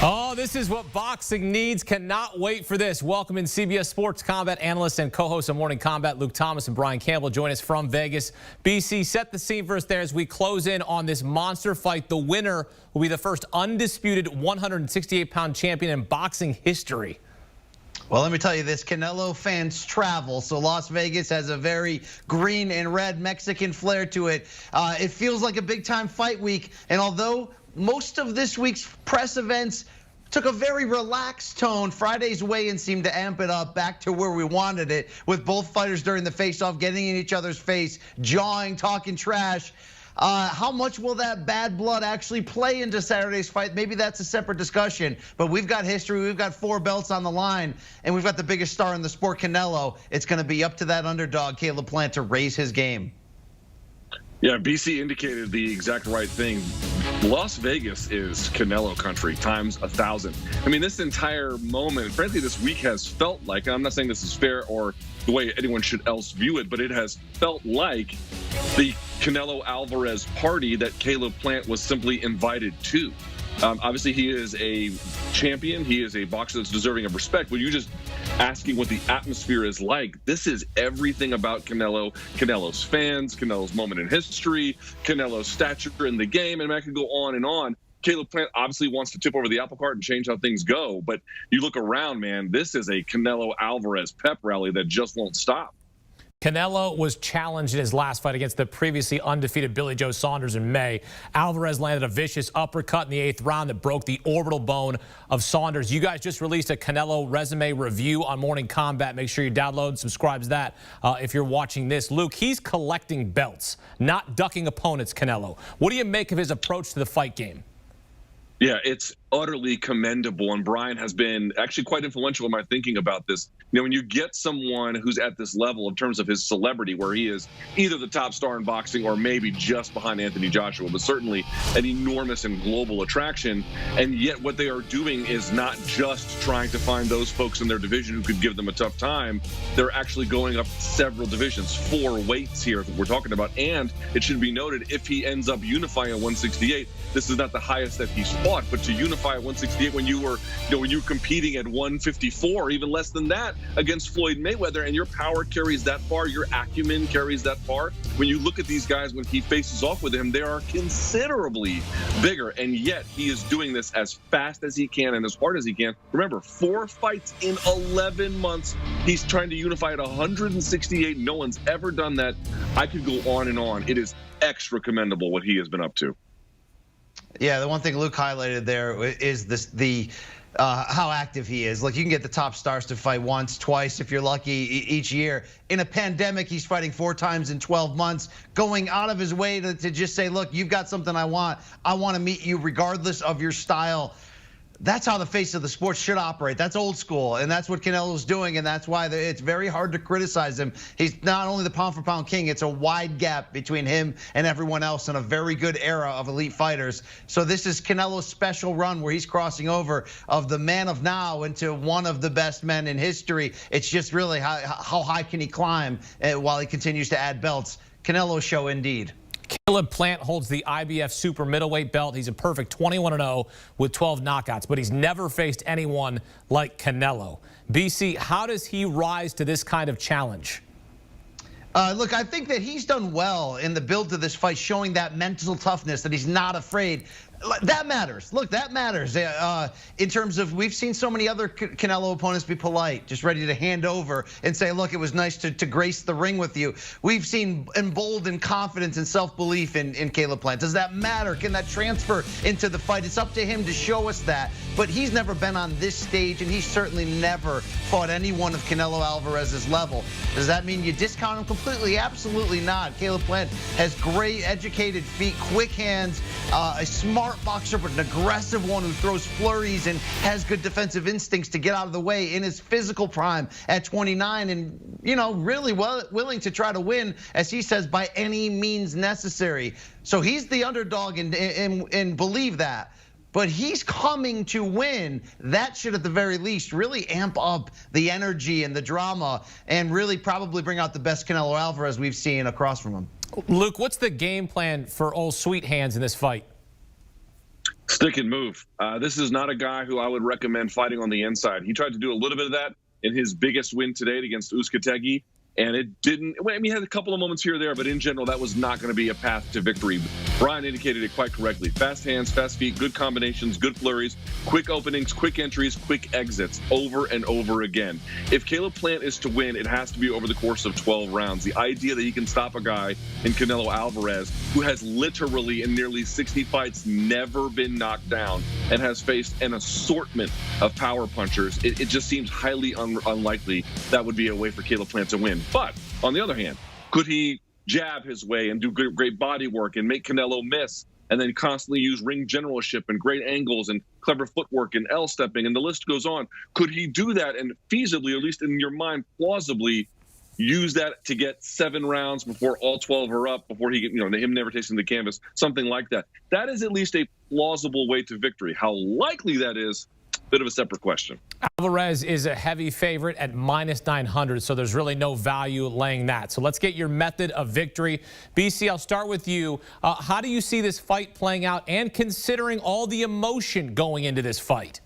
Oh, this is what boxing needs. Cannot wait for this. Welcome in CBS Sports combat analyst and co-host of Morning Combat, Luke Thomas and Brian Campbell, join us from Vegas. BC, set the scene for us there as we close in on this monster fight. The winner will be the first undisputed 168-pound champion in boxing history. Well, let me tell you this, Canelo fans travel, so Las Vegas has a very green and red Mexican flair to it. It feels like a big-time fight week, and although most of this week's press events took a very relaxed tone, Friday's weigh-in seemed to amp it up back to where we wanted it, with both fighters during the face-off getting in each other's face, jawing, talking trash. How much will that bad blood actually play into Saturday's fight? Maybe that's a separate discussion, but we've got history, we've got 4 belts on the line, and we've got the biggest star in the sport, Canelo. It's gonna be up to that underdog, Caleb Plant, to raise his game. Yeah, BC indicated the exact right thing. Las Vegas is Canelo country times 1,000. I mean, this entire moment, frankly, this week has felt like, and I'm not saying this is fair or the way anyone should else view it, but it has felt like the Canelo Alvarez party that Caleb Plant was simply invited to. Obviously, he is a champion. He is a boxer that's deserving of respect. But you're just asking what the atmosphere is like. This is everything about Canelo, Canelo's fans, Canelo's moment in history, Canelo's stature in the game, and I could go on and on. Caleb Plant obviously wants to tip over the apple cart and change how things go. But you look around, man, this is a Canelo Alvarez pep rally that just won't stop. Canelo was challenged in his last fight against the previously undefeated Billy Joe Saunders in May. Alvarez landed a vicious uppercut in the 8th round that broke the orbital bone of Saunders. You guys just released a Canelo resume review on Morning Combat. Make sure you download and subscribe to that if you're watching this. Luke, he's collecting belts, not ducking opponents, Canelo. What do you make of his approach to the fight game? Yeah, it's utterly commendable, and Brian has been actually quite influential in my thinking about this. You know, when you get someone who's at this level in terms of his celebrity, where he is either the top star in boxing or maybe just behind Anthony Joshua, but certainly an enormous and global attraction, and yet what they are doing is not just trying to find those folks in their division who could give them a tough time. They're actually going up several divisions, 4 weights here that we're talking about, and it should be noted, if he ends up unifying at 168, this is not the highest that he's fought, but to unify at 168 when you were, when you were competing at 154, even less than that against Floyd Mayweather, and your power carries that far, your acumen carries that far. When you look at these guys, when he faces off with him, they are considerably bigger, and yet he is doing this as fast as he can and as hard as he can. Remember, 4 fights in 11 months. He's trying to unify at 168. No one's ever done that. I could go on and on. It is extra commendable what he has been up to. Yeah, the one thing Luke highlighted there is how active he is. Like, you can get the top stars to fight once, twice, if you're lucky, each year. In a pandemic, he's fighting 4 times in 12 months, going out of his way to just say, look, you've got something I want to meet you regardless of your style. That's how the face of the sport should operate. That's old school, and that's what Canelo's doing, and that's why it's very hard to criticize him. He's not only the pound-for-pound king, it's a wide gap between him and everyone else in a very good era of elite fighters. So this is Canelo's special run where he's crossing over of the man of now into one of the best men in history. It's just really how high can he climb while he continues to add belts. Canelo show indeed. Caleb Plant holds the IBF super middleweight belt. He's a perfect 21-0 with 12 knockouts, but he's never faced anyone like Canelo. BC, how does he rise to this kind of challenge? Look, I think that he's done well in the build to this fight, showing that mental toughness, that he's not afraid. That matters. Look, that matters. In terms of, we've seen so many other Canelo opponents be polite, just ready to hand over and say, look, it was nice to grace the ring with you. We've seen emboldened confidence and self-belief in Caleb Plant. Does that matter? Can that transfer into the fight? It's up to him to show us that. But he's never been on this stage, and he's certainly never fought anyone of Canelo Alvarez's level. Does that mean you discount him completely? Absolutely not. Caleb Plant has great educated feet, quick hands, a smart boxer, but an aggressive one who throws flurries and has good defensive instincts to get out of the way in his physical prime at 29, and really willing to try to win, as he says, by any means necessary. So he's the underdog, and believe that. But he's coming to win. That should, at the very least, really amp up the energy and the drama, and really probably bring out the best Canelo Alvarez we've seen across from him. Luke, what's the game plan for old Sweet Hands in this fight? Stick and move. This is not a guy who I would recommend fighting on the inside. He tried to do a little bit of that in his biggest win today against Uzcategui, and it didn't. I mean, he had a couple of moments here or there, but in general, that was not going to be a path to victory. Brian indicated it quite correctly. Fast hands, fast feet, good combinations, good flurries, quick openings, quick entries, quick exits, over and over again. If Caleb Plant is to win, it has to be over the course of 12 rounds. The idea that he can stop a guy in Canelo Alvarez, who has literally in nearly 60 fights never been knocked down and has faced an assortment of power punchers, it just seems highly unlikely that would be a way for Caleb Plant to win. But on the other hand, could he jab his way and do great body work and make Canelo miss and then constantly use ring generalship and great angles and clever footwork and L-stepping, and the list goes on? Could he do that and feasibly, or at least in your mind, plausibly use that to get 7 rounds before all 12 are up, before he, him never tasting the canvas, something like that? That is at least a plausible way to victory. How likely that is, bit of a separate question. Alvarez is a heavy favorite at -900, so there's really no value laying that. So let's get your method of victory. BC, I'll start with you. How do you see this fight playing out, and considering all the emotion going into this fight?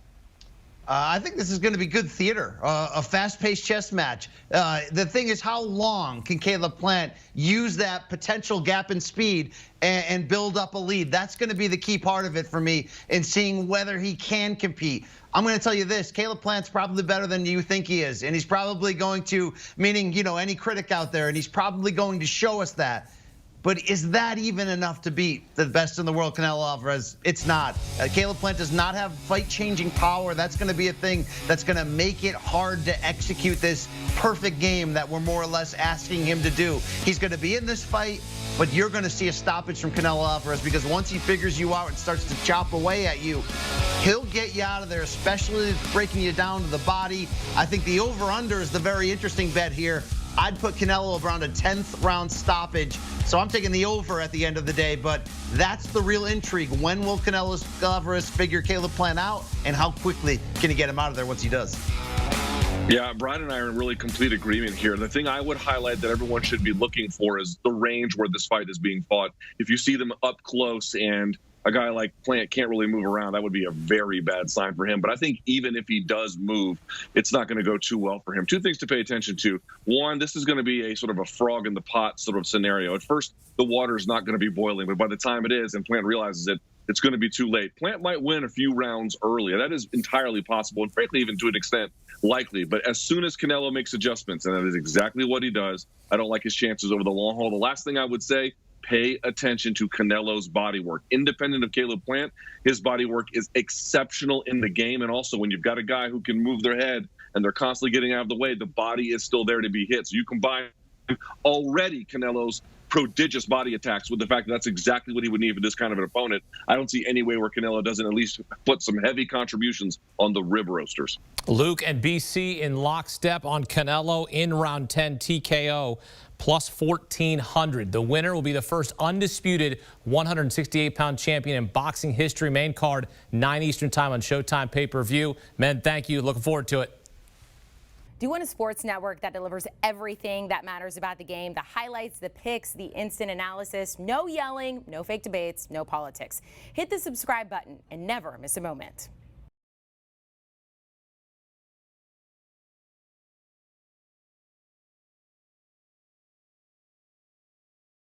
I think this is going to be good theater, a fast-paced chess match. The thing is, how long can Caleb Plant use that potential gap in speed and build up a lead? That's going to be the key part of it for me in seeing whether he can compete. I'm going to tell you this, Caleb Plant's probably better than you think he is, and he's probably going to, meaning, any critic out there, and he's probably going to show us that. But is that even enough to beat the best in the world, Canelo Alvarez? It's not. Caleb Plant does not have fight-changing power. That's going to be a thing that's going to make it hard to execute this perfect game that we're more or less asking him to do. He's going to be in this fight, but you're going to see a stoppage from Canelo Alvarez, because once he figures you out and starts to chop away at you, he'll get you out of there, especially breaking you down to the body. I think the over-under is the very interesting bet here. I'd put Canelo around a 10th round stoppage. So I'm taking the over at the end of the day, but that's the real intrigue. When will Canelo Alvarez figure Caleb Plant out, and how quickly can he get him out of there once he does? Yeah, Brian and I are in really complete agreement here. The thing I would highlight that everyone should be looking for is the range where this fight is being fought. If you see them up close and a guy like Plant can't really move around, that would be a very bad sign for him. But I think even if he does move, it's not going to go too well for him. 2 things to pay attention to. One, this is going to be a sort of a frog in the pot sort of scenario. At first, the water is not going to be boiling, but by the time it is and Plant realizes it, it's going to be too late. Plant might win a few rounds early. That is entirely possible, and frankly, even to an extent, likely. But as soon as Canelo makes adjustments, and that is exactly what he does, I don't like his chances over the long haul. The last thing I would say, pay attention to Canelo's body work. Independent of Caleb Plant, his body work is exceptional in the game. And also, when you've got a guy who can move their head and they're constantly getting out of the way, the body is still there to be hit. So you combine already Canelo's prodigious body attacks with the fact that that's exactly what he would need for this kind of an opponent. I don't see any way where Canelo doesn't at least put some heavy contributions on the rib roasters. Luke and BC in lockstep on Canelo in round 10 TKO. Plus 1,400. The winner will be the first undisputed 168-pound champion in boxing history. Main card, 9 Eastern time on Showtime pay-per-view. Men, thank you. Looking forward to it. Do you want a sports network that delivers everything that matters about the game? The highlights, the picks, the instant analysis. No yelling, no fake debates, no politics. Hit the subscribe button and never miss a moment.